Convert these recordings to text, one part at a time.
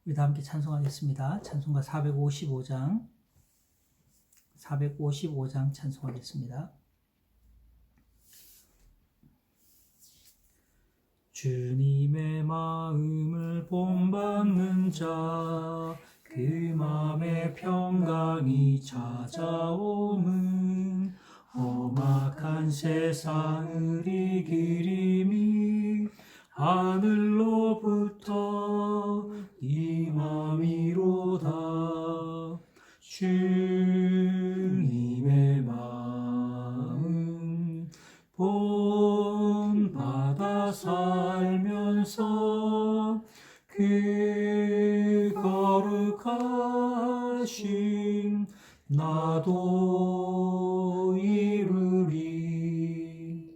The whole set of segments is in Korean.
우리 다 함께 찬송하겠습니다. 찬송가 455장 찬송하겠습니다. 주님의 마음을 본받는 자, 그 맘에 평강이 찾아오는 험악한 세상을 이기림이 하늘로부터 임함이로다. 주님의 마음 본받아 살면서 그 거룩하심 나도 이루리.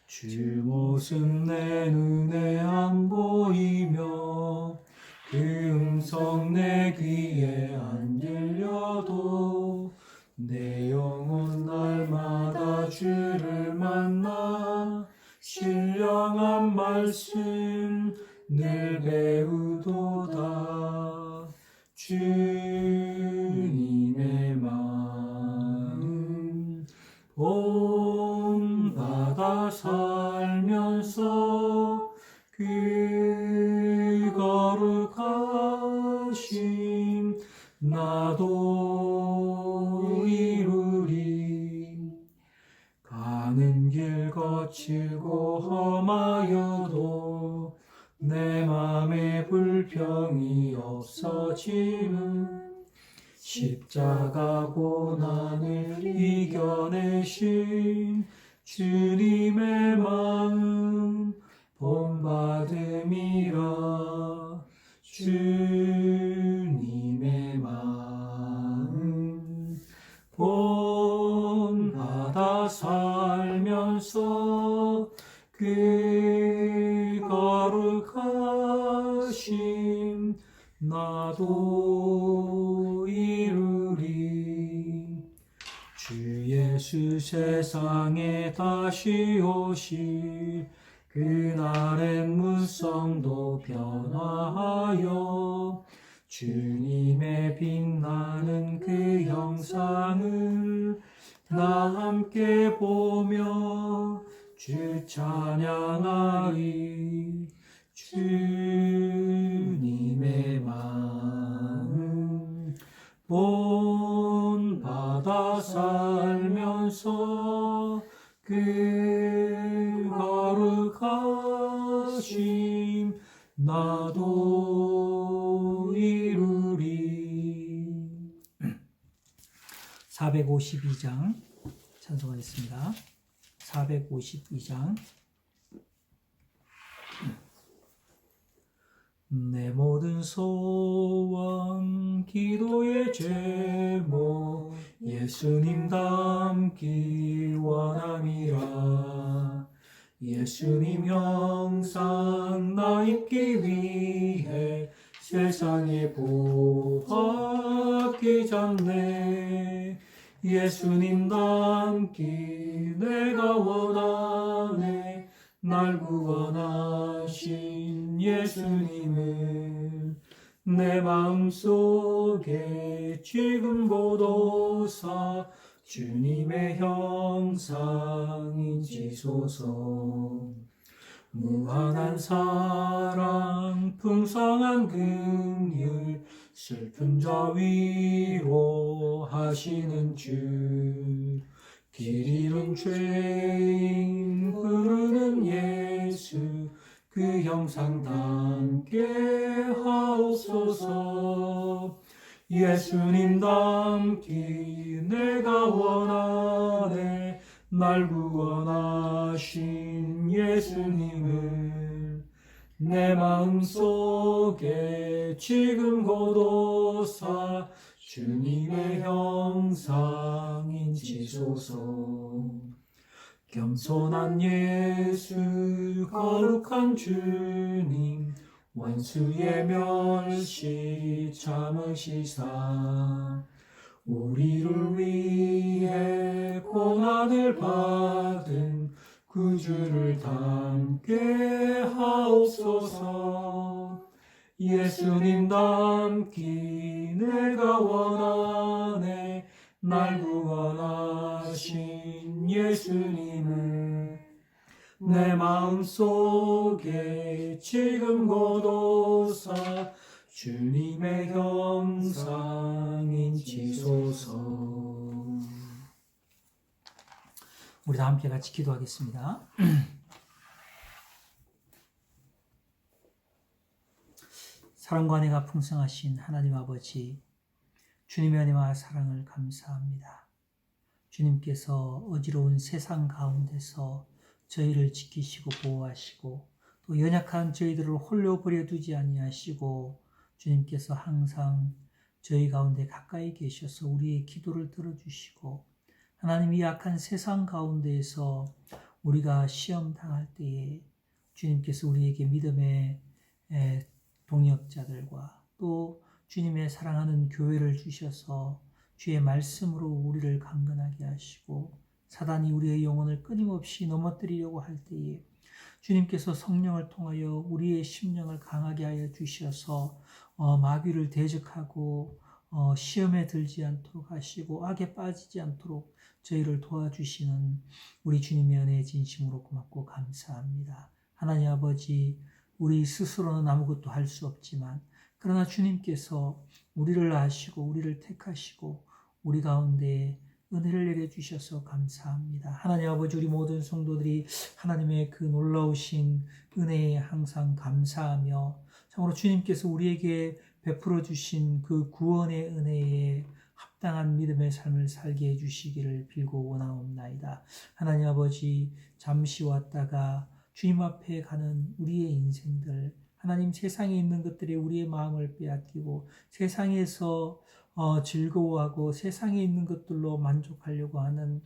주 모습 내 눈에 안 보이며 그 음성 내 귀에 안 들려도 내 영혼 날마다 주를 만나 신령한 말씀 늘 배우도다. 주님의 마음 본받아 살면서 그 거룩하심 나도 이루리. 가는 길 거칠고 험하여도 내 맘에 불평이 없어짐은 십자가 고난을 이겨내신 주님의 마음 본받음이라. 주님의 마음 본받아 살면서 그 거룩하심 나도 이루리. 주 예수 세상에 다시 오실 그날엔 무성도 변화하여 주님의 빛나는 그 형상을 나 함께 보며 주 찬양하리. 주님의 마음 본받아 살면서 그 거룩하심 나도 이루리. 452장 찬송하겠습니다. 452장. 내 모든 소원 기도의 제목 예수님 닮기 원함이라. 예수님 형상 나 입기 위해 세상에 보았기 전에 예수님 닮기 내가 원하네. 날 구원하신 예수님을 내 마음속에 지금 보도사 주님의 형상 인치소서. 무한한 사랑 풍성한 긍휼 슬픈 자 위로하시는 주. 길 잃은 죄인 부르는 예수 그 형상 닮게 하옵소서. 예수님 닮기 내가 원하네. 날 구원하신 예수님을 내 마음속에 지금 고도사 주님의 형상 인치소서. 겸손한 예수 거룩한 주님 원수의 멸시 참으시사 우리를 위해 고난을 받은 구주를 닮게 하옵소서. 예수님 닮기 내가 원하네. 날 구원하신 예수님을 내 마음속에 지금 거둬사 주님의 형상 인치소서. 우리 다 함께 같이 기도하겠습니다. 사랑과 은혜가 풍성하신 하나님 아버지, 주님의 은혜와 사랑을 감사합니다. 주님께서 어지러운 세상 가운데서 저희를 지키시고 보호하시고 또 연약한 저희들을 홀로 버려두지 아니하시고 주님께서 항상 저희 가운데 가까이 계셔서 우리의 기도를 들어주시고 하나님 이 악한 세상 가운데에서 우리가 시험 당할 때에 주님께서 우리에게 믿음의 동역자들과 또 주님의 사랑하는 교회를 주셔서 주의 말씀으로 우리를 강건하게 하시고 사단이 우리의 영혼을 끊임없이 넘어뜨리려고 할 때에 주님께서 성령을 통하여 우리의 심령을 강하게 하여 주셔서 마귀를 대적하고 시험에 들지 않도록 하시고 악에 빠지지 않도록 저희를 도와주시는 우리 주님의 은혜에 진심으로 고맙고 감사합니다. 하나님 아버지, 우리 스스로는 아무것도 할 수 없지만 그러나 주님께서 우리를 아시고 우리를 택하시고 우리 가운데 은혜를 내려주셔서 감사합니다. 하나님 아버지, 우리 모든 성도들이 하나님의 그 놀라우신 은혜에 항상 감사하며 참으로 주님께서 우리에게 베풀어 주신 그 구원의 은혜에 합당한 믿음의 삶을 살게 해주시기를 빌고 원하옵나이다. 하나님 아버지, 잠시 왔다가 주님 앞에 가는 우리의 인생들, 하나님 세상에 있는 것들에 우리의 마음을 빼앗기고 세상에서 즐거워하고 세상에 있는 것들로 만족하려고 하는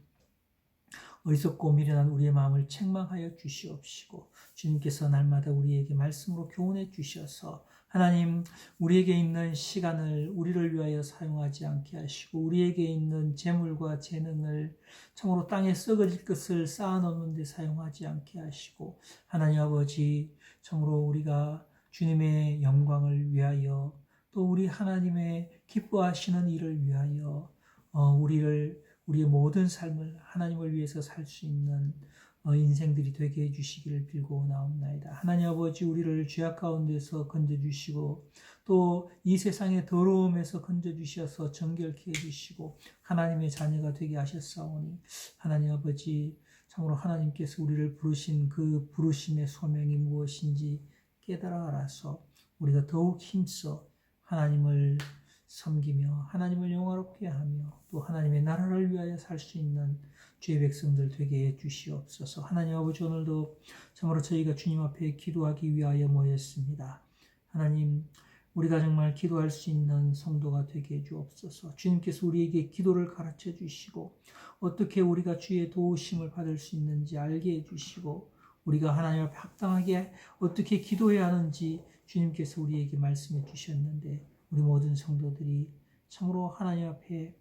어리석고 미련한 우리의 마음을 책망하여 주시옵시고 주님께서 날마다 우리에게 말씀으로 교훈해 주셔서 하나님 우리에게 있는 시간을 우리를 위하여 사용하지 않게 하시고 우리에게 있는 재물과 재능을 참으로 땅에 썩어질 것을 쌓아놓는 데 사용하지 않게 하시고 하나님 아버지 참으로 우리가 주님의 영광을 위하여 또 우리 하나님의 기뻐하시는 일을 위하여 우리의 모든 삶을 하나님을 위해서 살 수 있는 인생들이 되게 해주시기를 빌고 나옵나이다. 하나님 아버지, 우리를 죄악 가운데서 건져주시고 또 이 세상의 더러움에서 건져주셔서 정결케 해주시고 하나님의 자녀가 되게 하셨사오니 하나님 아버지, 참으로 하나님께서 우리를 부르신 그 부르심의 소명이 무엇인지 깨달아 알아서 우리가 더욱 힘써 하나님을 섬기며 하나님을 영화롭게 하며 또 하나님의 나라를 위하여 살 수 있는 주의 백성들 되게 해 주시옵소서. 하나님 아버지, 오늘도 참으로 저희가 주님 앞에 기도하기 위하여 모였습니다. 하나님, 우리가 정말 기도할 수 있는 성도가 되게 해 주옵소서. 주님께서 우리에게 기도를 가르쳐 주시고 어떻게 우리가 주의 도우심을 받을 수 있는지 알게 해 주시고 우리가 하나님 앞에 합당하게 어떻게 기도해야 하는지 주님께서 우리에게 말씀해 주셨는데 우리 모든 성도들이 참으로 하나님 앞에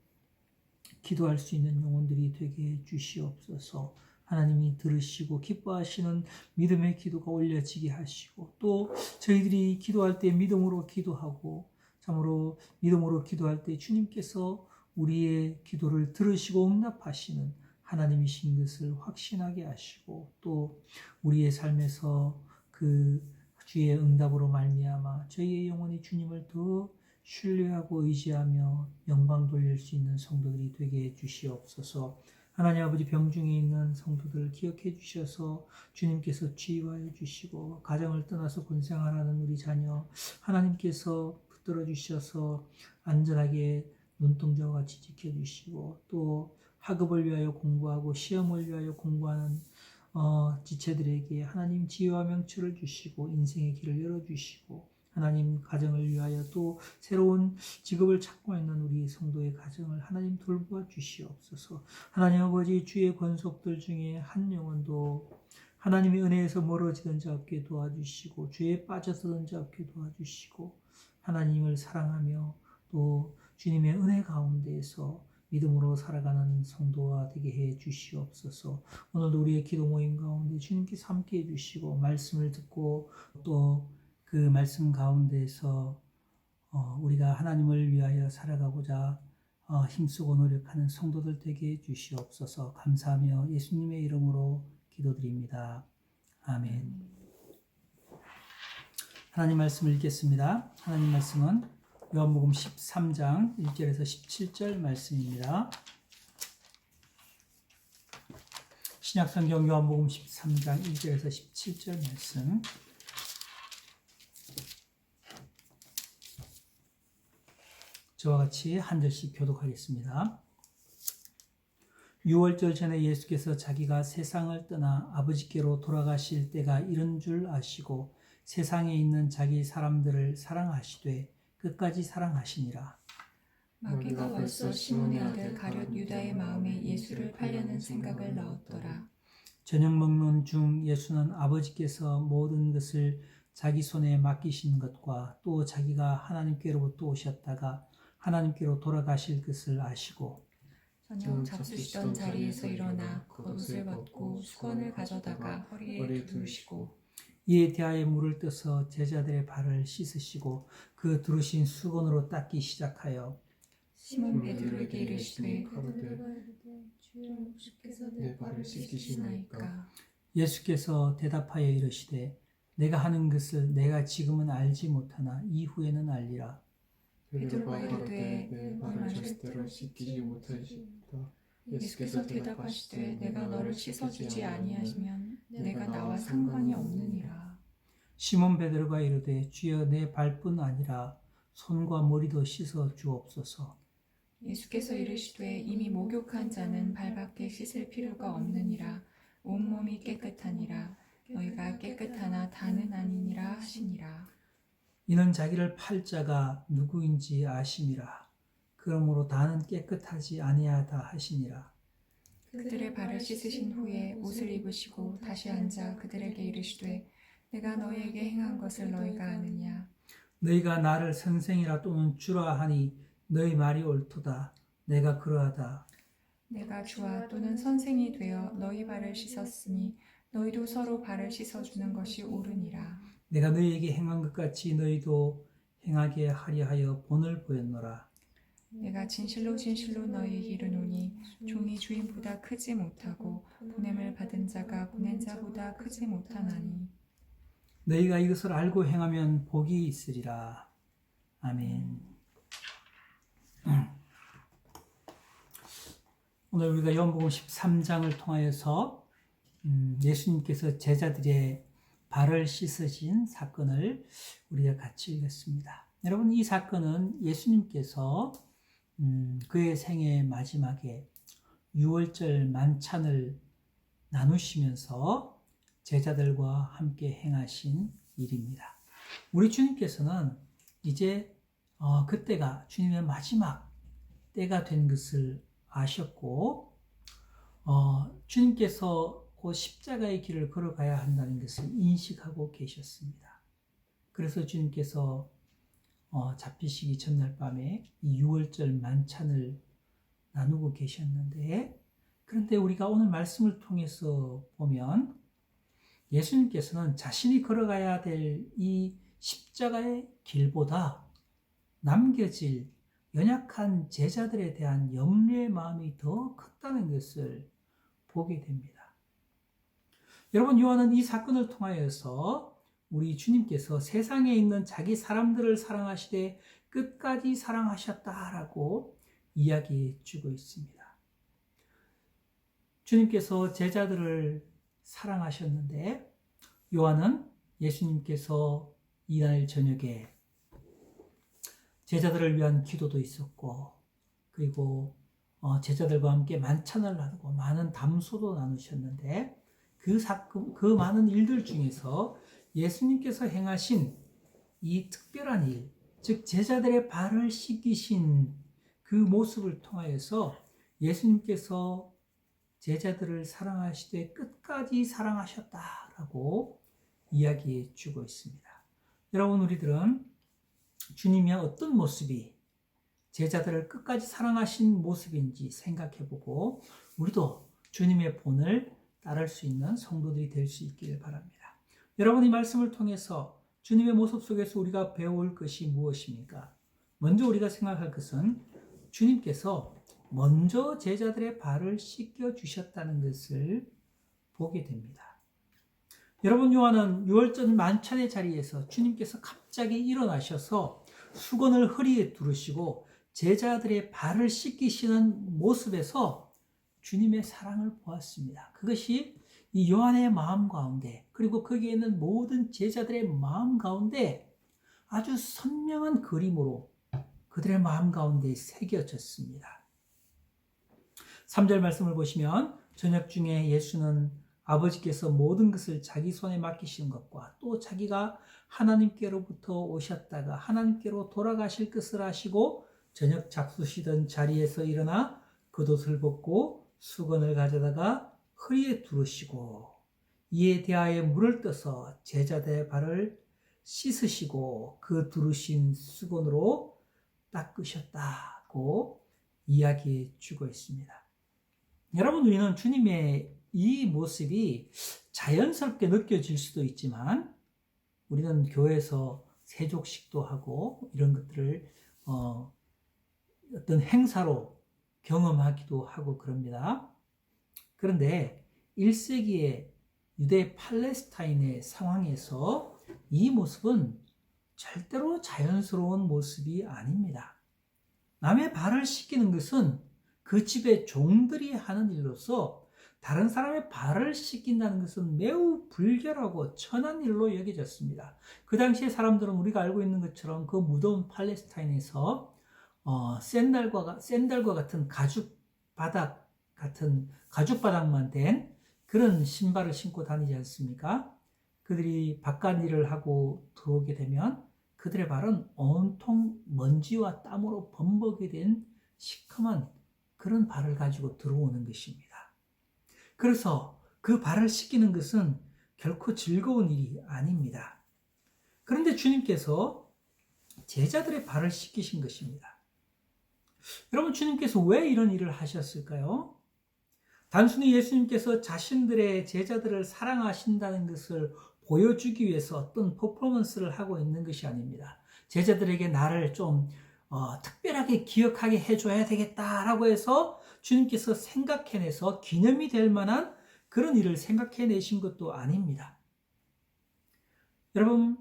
기도할 수 있는 영혼들이 되게 해 주시옵소서. 하나님이 들으시고 기뻐하시는 믿음의 기도가 올려지게 하시고 또 저희들이 기도할 때 믿음으로 기도하고 참으로 믿음으로 기도할 때 주님께서 우리의 기도를 들으시고 응답하시는 하나님이신 것을 확신하게 하시고 또 우리의 삶에서 그 주의 응답으로 말미암아 저희의 영혼이 주님을 더 신뢰하고 의지하며 영광 돌릴 수 있는 성도들이 되게 해 주시옵소서. 하나님 아버지, 병중에 있는 성도들을 기억해 주셔서 주님께서 치유하여 주시고 가정을 떠나서 군생활하는 우리 자녀 하나님께서 붙들어 주셔서 안전하게 눈동자와 같이 지켜주시고 또 학업을 위하여 공부하고 시험을 위하여 공부하는 지체들에게 하나님 지혜와 명철을 주시고 인생의 길을 열어주시고 하나님 가정을 위하여 또 새로운 직업을 찾고 있는 우리 성도의 가정을 하나님 돌보아 주시옵소서. 하나님 아버지, 주의 권속들 중에 한 영혼도 하나님의 은혜에서 멀어지던 자 없게 도와주시고 죄에 빠져서던 자 없게 도와주시고 하나님을 사랑하며 또 주님의 은혜 가운데에서 믿음으로 살아가는 성도가 되게 해 주시옵소서. 오늘도 우리의 기도 모임 가운데 주님께서 함께 해 주시고 말씀을 듣고 또 그 말씀 가운데서 우리가 하나님을 위하여 살아가고자 힘쓰고 노력하는 성도들 되게 해주시옵소서. 감사하며 예수님의 이름으로 기도드립니다. 아멘. 하나님 말씀을 읽겠습니다. 하나님 말씀은 요한복음 13장 1절에서 17절 말씀입니다. 신약성경 요한복음 13장 1절에서 17절 말씀. 저와 같이 한 절씩 교독하겠습니다. 유월절 전에 예수께서 자기가 세상을 떠나 아버지께로 돌아가실 때가 이른 줄 아시고 세상에 있는 자기 사람들을 사랑하시되 끝까지 사랑하시니라. 마귀가 벌써 시몬의 아들 가룟 유다의 마음에 예수를 팔려는 생각을 넣었더라. 저녁 먹는 중 예수는 아버지께서 모든 것을 자기 손에 맡기신 것과 또 자기가 하나님께로부터 오셨다가 하나님께로 돌아가실 것을 아시고 저녁 잡수시던 자리에서 일어나 겉옷을 벗고 수건을 가져다가 허리에 두르시고 이에 대하여 물을 떠서 제자들의 발을 씻으시고 그 두르신 수건으로 닦기 시작하여 시몬 베드로에게 이르시되 주여 주께서 내 발을 씻기시나이까. 예수께서 대답하여 이르시되 내가 하는 것을 내가 지금은 알지 못하나 이후에는 알리라. 베드로가 이르되 내 발을 절대로 씻기지 못하시다. 예수께서 대답하시되 내가 너를 씻어주지 아니하시면 내가 나와 상관이 없느니라. 시몬 베드로가 이르되 주여 내 발뿐 아니라 손과 머리도 씻어 주옵소서. 예수께서 이르시되 이미 목욕한 자는 발밖에 씻을 필요가 없느니라. 온몸이 깨끗하니라. 너희가 깨끗하나 다는 아니니라 하시니라. 이는 자기를 팔 자가 누구인지 아심이라. 그러므로 다는 깨끗하지 아니하다 하시니라. 그들의 발을 씻으신 후에 옷을 입으시고 다시 앉아 그들에게 이르시되 내가 너희에게 행한 것을 너희가 아느냐. 너희가 나를 선생이라 또는 주라 하니 너희 말이 옳도다. 내가 그러하다. 내가 주와 또는 선생이 되어 너희 발을 씻었으니 너희도 서로 발을 씻어주는 것이 옳으니라. 내가 너희에게 행한 것 같이 너희도 행하게 하려 하여 본을 보였노라. 내가 진실로 진실로 너희에게 이르노니 종이 주인보다 크지 못하고 보냄을 받은 자가 보낸 자보다 크지 못하나니. 너희가 이것을 알고 행하면 복이 있으리라. 아멘. 오늘 우리가 요한복음 13장을 통하여서 예수님께서 제자들의 발을 씻으신 사건을 우리가 같이 읽었습니다. 여러분, 이 사건은 예수님께서 그의 생애 마지막에 유월절 만찬을 나누시면서 제자들과 함께 행하신 일입니다. 우리 주님께서는 이제 그때가 주님의 마지막 때가 된 것을 아셨고 주님께서 그 십자가의 길을 걸어가야 한다는 것을 인식하고 계셨습니다. 그래서 주님께서 잡히시기 전날 밤에 이 유월절 만찬을 나누고 계셨는데, 그런데 우리가 오늘 말씀을 통해서 보면 예수님께서는 자신이 걸어가야 될 이 십자가의 길보다 남겨질 연약한 제자들에 대한 염려의 마음이 더 컸다는 것을 보게 됩니다. 여러분, 요한은 이 사건을 통하여서 우리 주님께서 세상에 있는 자기 사람들을 사랑하시되 끝까지 사랑하셨다라고 이야기해 주고 있습니다. 주님께서 제자들을 사랑하셨는데 요한은 예수님께서 이날 저녁에 제자들을 위한 기도도 있었고, 그리고 제자들과 함께 만찬을 나누고 많은 담소도 나누셨는데 그 많은 일들 중에서 예수님께서 행하신 이 특별한 일, 즉 제자들의 발을 씻기신 그 모습을 통하여서 예수님께서 제자들을 사랑하시되 끝까지 사랑하셨다라고 이야기해 주고 있습니다. 여러분, 우리들은 주님의 어떤 모습이 제자들을 끝까지 사랑하신 모습인지 생각해보고 우리도 주님의 본을 따를 수 있는 성도들이 될 수 있기를 바랍니다. 여러분, 이 말씀을 통해서 주님의 모습 속에서 우리가 배울 것이 무엇입니까? 먼저 우리가 생각할 것은 주님께서 먼저 제자들의 발을 씻겨 주셨다는 것을 보게 됩니다. 여러분, 요한은 유월절 만찬의 자리에서 주님께서 갑자기 일어나셔서 수건을 허리에 두르시고 제자들의 발을 씻기시는 모습에서 주님의 사랑을 보았습니다. 그것이 이 요한의 마음 가운데, 그리고 거기에 있는 모든 제자들의 마음 가운데 아주 선명한 그림으로 그들의 마음 가운데 새겨졌습니다. 3절 말씀을 보시면 저녁 중에 예수는 아버지께서 모든 것을 자기 손에 맡기시는 것과 또 자기가 하나님께로부터 오셨다가 하나님께로 돌아가실 것을 아시고 저녁 잡수시던 자리에서 일어나 겉옷을 벗고 수건을 가져다가 허리에 두르시고 이에 대하여 물을 떠서 제자들의 발을 씻으시고 그 두르신 수건으로 닦으셨다고 이야기해 주고 있습니다. 여러분, 우리는 주님의 이 모습이 자연스럽게 느껴질 수도 있지만 우리는 교회에서 세족식도 하고 이런 것들을 어떤 행사로 경험하기도 하고 그럽니다. 그런데 1세기의 유대 팔레스타인의 상황에서 이 모습은 절대로 자연스러운 모습이 아닙니다. 남의 발을 씻기는 것은 그 집의 종들이 하는 일로서 다른 사람의 발을 씻긴다는 것은 매우 불결하고 천한 일로 여겨졌습니다. 그 당시에 사람들은 우리가 알고 있는 것처럼 그 무더운 팔레스타인에서 샌들과 같은 가죽바닥만 된 그런 신발을 신고 다니지 않습니까? 그들이 바깥 일을 하고 들어오게 되면 그들의 발은 온통 먼지와 땀으로 범벅이 된 시커먼 그런 발을 가지고 들어오는 것입니다. 그래서 그 발을 씻기는 것은 결코 즐거운 일이 아닙니다. 그런데 주님께서 제자들의 발을 씻기신 것입니다. 여러분, 주님께서 왜 이런 일을 하셨을까요? 단순히 예수님께서 자신들의 제자들을 사랑하신다는 것을 보여주기 위해서 어떤 퍼포먼스를 하고 있는 것이 아닙니다. 제자들에게 나를 좀 특별하게 기억하게 해줘야 되겠다라고 해서 주님께서 생각해내서 기념이 될 만한 그런 일을 생각해내신 것도 아닙니다. 여러분,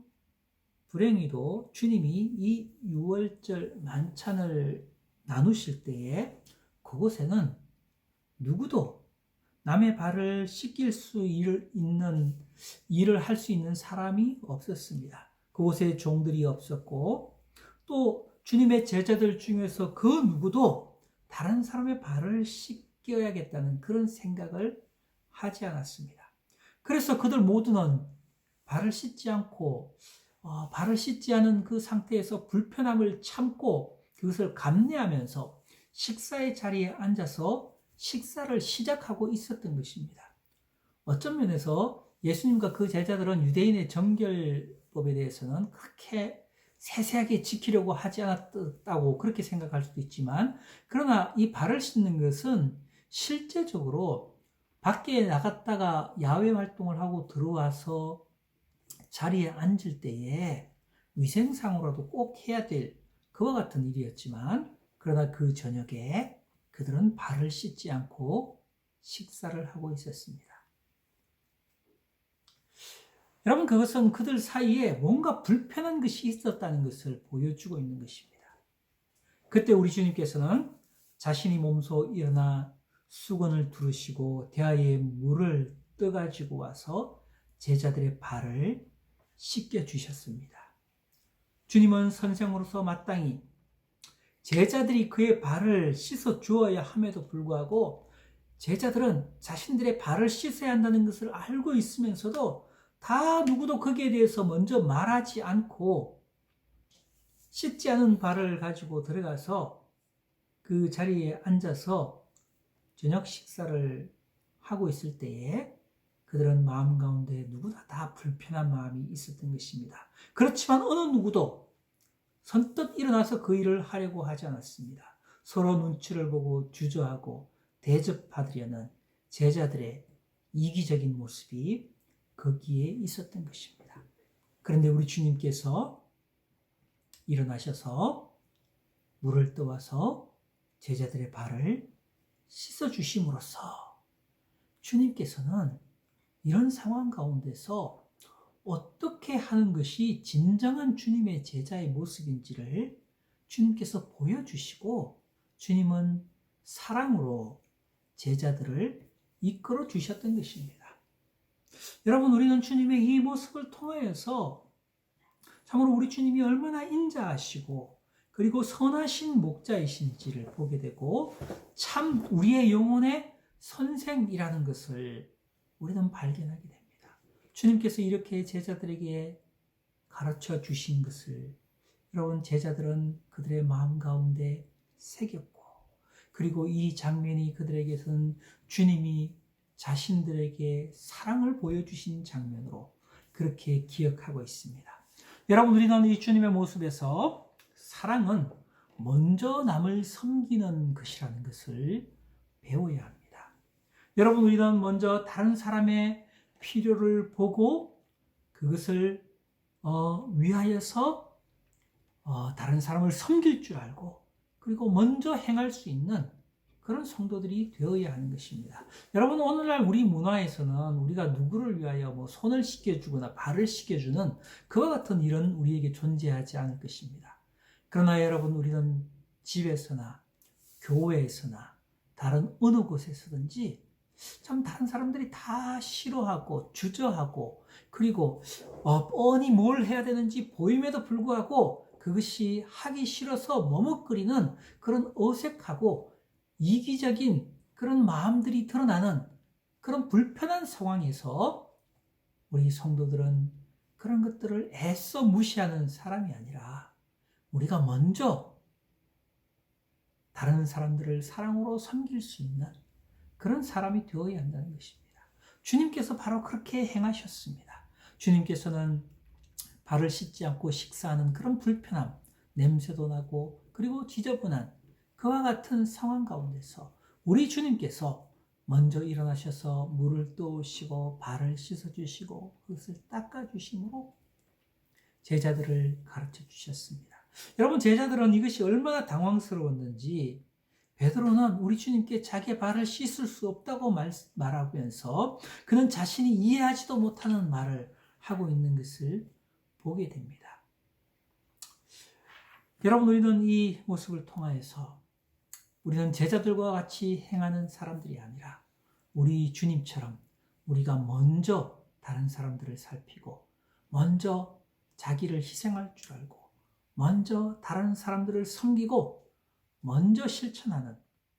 불행히도 주님이 이 유월절 만찬을 나누실 때에 그곳에는 누구도 남의 발을 씻길 수 있는 일을 할 수 있는 사람이 없었습니다. 그곳에 종들이 없었고 또 주님의 제자들 중에서 그 누구도 다른 사람의 발을 씻겨야겠다는 그런 생각을 하지 않았습니다. 그래서 그들 모두는 발을 씻지 않고 발을 씻지 않은 그 상태에서 불편함을 참고 그것을 감내하면서 식사의 자리에 앉아서 식사를 시작하고 있었던 것입니다. 어떤 면에서 예수님과 그 제자들은 유대인의 정결법에 대해서는 그렇게 세세하게 지키려고 하지 않았다고 그렇게 생각할 수도 있지만, 그러나 이 발을 씻는 것은 실제적으로 밖에 나갔다가 야외 활동을 하고 들어와서 자리에 앉을 때에 위생상으로도 꼭 해야 될 그와 같은 일이었지만, 그러나 그 저녁에 그들은 발을 씻지 않고 식사를 하고 있었습니다. 여러분, 그것은 그들 사이에 뭔가 불편한 것이 있었다는 것을 보여주고 있는 것입니다. 그때 우리 주님께서는 자신이 몸소 일어나 수건을 두르시고 대야에 물을 떠가지고 와서 제자들의 발을 씻겨 주셨습니다. 주님은 선생으로서 마땅히 제자들이 그의 발을 씻어 주어야 함에도 불구하고 제자들은 자신들의 발을 씻어야 한다는 것을 알고 있으면서도 다 누구도 거기에 대해서 먼저 말하지 않고 씻지 않은 발을 가지고 들어가서 그 자리에 앉아서 저녁 식사를 하고 있을 때에 그들은 마음 가운데 누구나 다 불편한 마음이 있었던 것입니다. 그렇지만 어느 누구도 선뜻 일어나서 그 일을 하려고 하지 않았습니다. 서로 눈치를 보고 주저하고 대접받으려는 제자들의 이기적인 모습이 거기에 있었던 것입니다. 그런데 우리 주님께서 일어나셔서 물을 떠와서 제자들의 발을 씻어주심으로써 주님께서는 이런 상황 가운데서 어떻게 하는 것이 진정한 주님의 제자의 모습인지를 주님께서 보여주시고 주님은 사랑으로 제자들을 이끌어 주셨던 것입니다. 여러분, 우리는 주님의 이 모습을 통하여서 참으로 우리 주님이 얼마나 인자하시고 그리고 선하신 목자이신지를 보게 되고 참 우리의 영혼의 선생이라는 것을 우리는 발견하게 됩니다. 주님께서 이렇게 제자들에게 가르쳐 주신 것을 여러분, 제자들은 그들의 마음 가운데 새겼고 그리고 이 장면이 그들에게서는 주님이 자신들에게 사랑을 보여주신 장면으로 그렇게 기억하고 있습니다. 여러분, 우리는 이 주님의 모습에서 사랑은 먼저 남을 섬기는 것이라는 것을 배워야 합니다. 여러분, 우리는 먼저 다른 사람의 필요를 보고 그것을 위하여서 다른 사람을 섬길 줄 알고 그리고 먼저 행할 수 있는 그런 성도들이 되어야 하는 것입니다. 여러분, 오늘날 우리 문화에서는 우리가 누구를 위하여 손을 씻겨주거나 발을 씻겨주는 그와 같은 일은 우리에게 존재하지 않을 것입니다. 그러나 여러분, 우리는 집에서나 교회에서나 다른 어느 곳에서든지 참 다른 사람들이 다 싫어하고 주저하고 그리고 뻔히 뭘 해야 되는지 보임에도 불구하고 그것이 하기 싫어서 머뭇거리는 그런 어색하고 이기적인 그런 마음들이 드러나는 그런 불편한 상황에서 우리 성도들은 그런 것들을 애써 무시하는 사람이 아니라 우리가 먼저 다른 사람들을 사랑으로 섬길 수 있는 그런 사람이 되어야 한다는 것입니다. 주님께서 바로 그렇게 행하셨습니다. 주님께서는 발을 씻지 않고 식사하는 그런 불편함, 냄새도 나고 그리고 지저분한 그와 같은 상황 가운데서 우리 주님께서 먼저 일어나셔서 물을 떠오시고 발을 씻어주시고 그것을 닦아주심으로 제자들을 가르쳐 주셨습니다. 여러분, 제자들은 이것이 얼마나 당황스러웠는지 베드로는 우리 주님께 자기의 발을 씻을 수 없다고 말하면서 그는 자신이 이해하지도 못하는 말을 하고 있는 것을 보게 됩니다. 여러분, 우리는 이 모습을 통하여서 우리는 제자들과 같이 행하는 사람들이 아니라 우리 주님처럼 우리가 먼저 다른 사람들을 살피고 먼저 자기를 희생할 줄 알고 먼저 다른 사람들을 섬기고 먼저 실천하는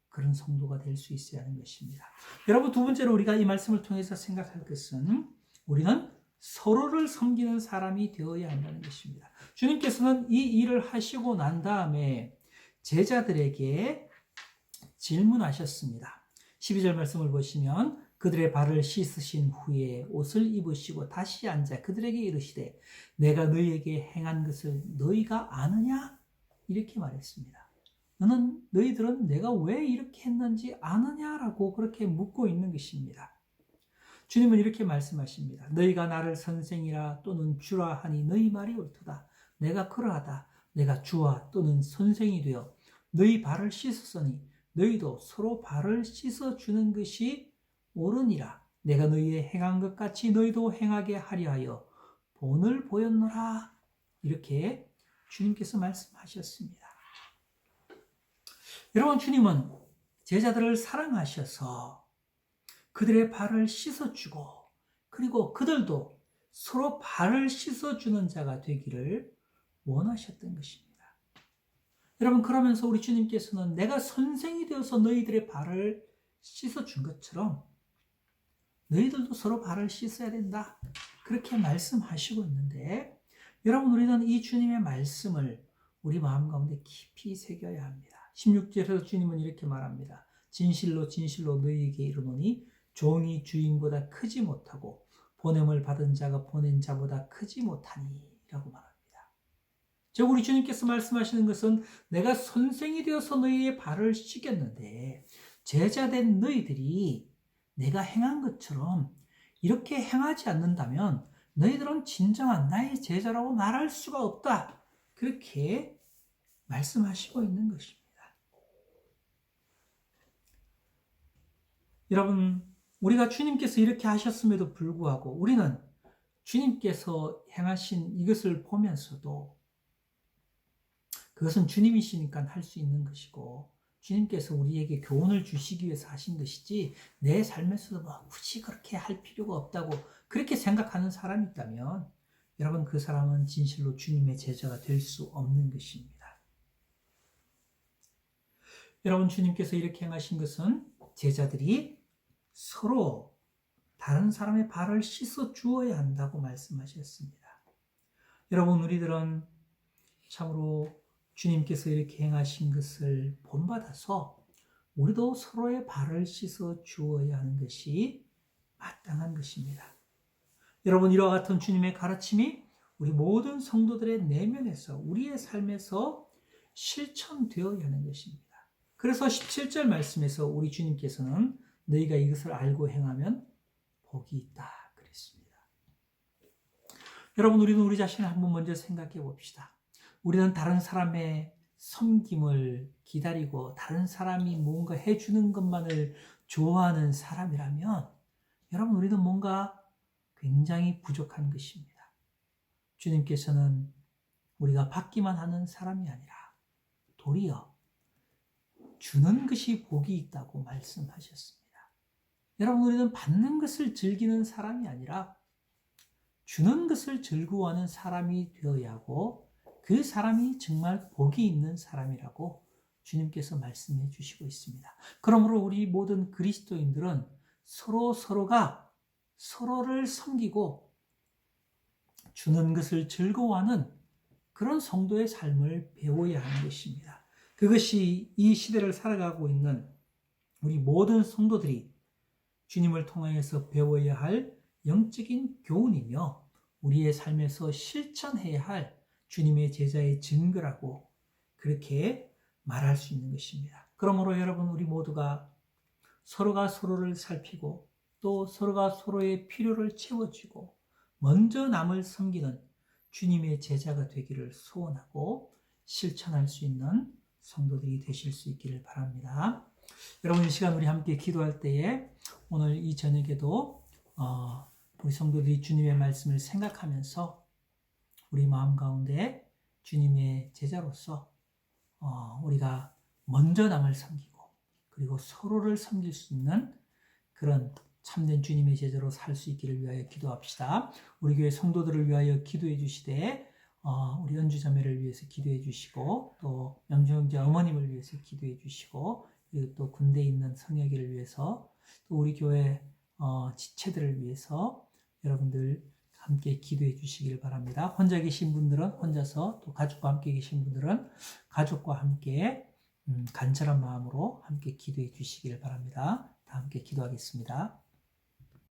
그런 성도가 될 수 있어야 하는 것입니다. 여러분, 두 번째로 우리가 이 말씀을 통해서 생각할 것은 우리는 서로를 섬기는 사람이 되어야 한다는 것입니다. 주님께서는 이 일을 하시고 난 다음에 제자들에게 질문하셨습니다. 12절 말씀을 보시면 그들의 발을 씻으신 후에 옷을 입으시고 다시 앉아 그들에게 이르시되 내가 너희에게 행한 것을 너희가 아느냐? 이렇게 말했습니다. 너희들은 내가 왜 이렇게 했는지 아느냐라고 그렇게 묻고 있는 것입니다. 주님은 이렇게 말씀하십니다. 너희가 나를 선생이라 또는 주라 하니 너희 말이 옳도다. 내가 그러하다. 내가 주와 또는 선생이 되어 너희 발을 씻었으니 너희도 서로 발을 씻어주는 것이 옳으니라. 내가 너희의 행한 것 같이 너희도 행하게 하려 하여 본을 보였노라. 이렇게 주님께서 말씀하셨습니다. 여러분, 주님은 제자들을 사랑하셔서 그들의 발을 씻어주고 그리고 그들도 서로 발을 씻어주는 자가 되기를 원하셨던 것입니다. 여러분, 그러면서 우리 주님께서는 내가 선생이 되어서 너희들의 발을 씻어준 것처럼 너희들도 서로 발을 씻어야 된다. 그렇게 말씀하시고 있는데 여러분, 우리는 이 주님의 말씀을 우리 마음 가운데 깊이 새겨야 합니다. 16절에서 주님은 이렇게 말합니다. 진실로 진실로 너희에게 이르노니 종이 주인보다 크지 못하고 보냄을 받은 자가 보낸 자보다 크지 못하니 라고 말합니다. 즉 우리 주님께서 말씀하시는 것은 내가 선생이 되어서 너희의 발을 씻겼는데 제자된 너희들이 내가 행한 것처럼 이렇게 행하지 않는다면 너희들은 진정한 나의 제자라고 말할 수가 없다. 그렇게 말씀하시고 있는 것입니다. 여러분, 우리가 주님께서 이렇게 하셨음에도 불구하고 우리는 주님께서 행하신 이것을 보면서도 그것은 주님이시니까 할 수 있는 것이고 주님께서 우리에게 교훈을 주시기 위해서 하신 것이지 내 삶에서도 뭐 굳이 그렇게 할 필요가 없다고 그렇게 생각하는 사람이 있다면 여러분 그 사람은 진실로 주님의 제자가 될 수 없는 것입니다. 여러분 주님께서 이렇게 행하신 것은 제자들이 서로 다른 사람의 발을 씻어 주어야 한다고 말씀하셨습니다. 여러분 우리들은 참으로 주님께서 이렇게 행하신 것을 본받아서 우리도 서로의 발을 씻어 주어야 하는 것이 마땅한 것입니다. 여러분 이와 같은 주님의 가르침이 우리 모든 성도들의 내면에서 우리의 삶에서 실천되어야 하는 것입니다. 그래서 17절 말씀에서 우리 주님께서는 너희가 이것을 알고 행하면 복이 있다 그랬습니다. 여러분 우리는 우리 자신을 한번 먼저 생각해 봅시다. 우리는 다른 사람의 섬김을 기다리고 다른 사람이 뭔가 해주는 것만을 좋아하는 사람이라면 여러분 우리는 뭔가 굉장히 부족한 것입니다. 주님께서는 우리가 받기만 하는 사람이 아니라 도리어 주는 것이 복이 있다고 말씀하셨습니다. 여러분 우리는 받는 것을 즐기는 사람이 아니라 주는 것을 즐거워하는 사람이 되어야 하고 그 사람이 정말 복이 있는 사람이라고 주님께서 말씀해 주시고 있습니다. 그러므로 우리 모든 그리스도인들은 서로가 서로를 섬기고 주는 것을 즐거워하는 그런 성도의 삶을 배워야 하는 것입니다. 그것이 이 시대를 살아가고 있는 우리 모든 성도들이 주님을 통하여서 배워야 할 영적인 교훈이며 우리의 삶에서 실천해야 할 주님의 제자의 증거라고 그렇게 말할 수 있는 것입니다. 그러므로 여러분 우리 모두가 서로가 서로를 살피고 또 서로가 서로의 필요를 채워주고 먼저 남을 섬기는 주님의 제자가 되기를 소원하고 실천할 수 있는 성도들이 되실 수 있기를 바랍니다. 여러분 이 시간 우리 함께 기도할 때에 오늘 이 저녁에도 우리 성도들이 주님의 말씀을 생각하면서 우리 마음 가운데 주님의 제자로서 우리가 먼저 남을 섬기고 그리고 서로를 섬길 수 있는 그런 참된 주님의 제자로 살 수 있기를 위하여 기도합시다. 우리 교회 성도들을 위하여 기도해 주시되 우리 연주자매를 위해서 기도해 주시고 또 영주 형제 어머님을 위해서 기도해 주시고 그리고 또 군대에 있는 성혁이를 위해서 또 우리 교회 지체들을 위해서 여러분들 함께 기도해 주시길 바랍니다. 혼자 계신 분들은 혼자서 또 가족과 함께 계신 분들은 가족과 함께 간절한 마음으로 함께 기도해 주시길 바랍니다. 다 함께 기도하겠습니다.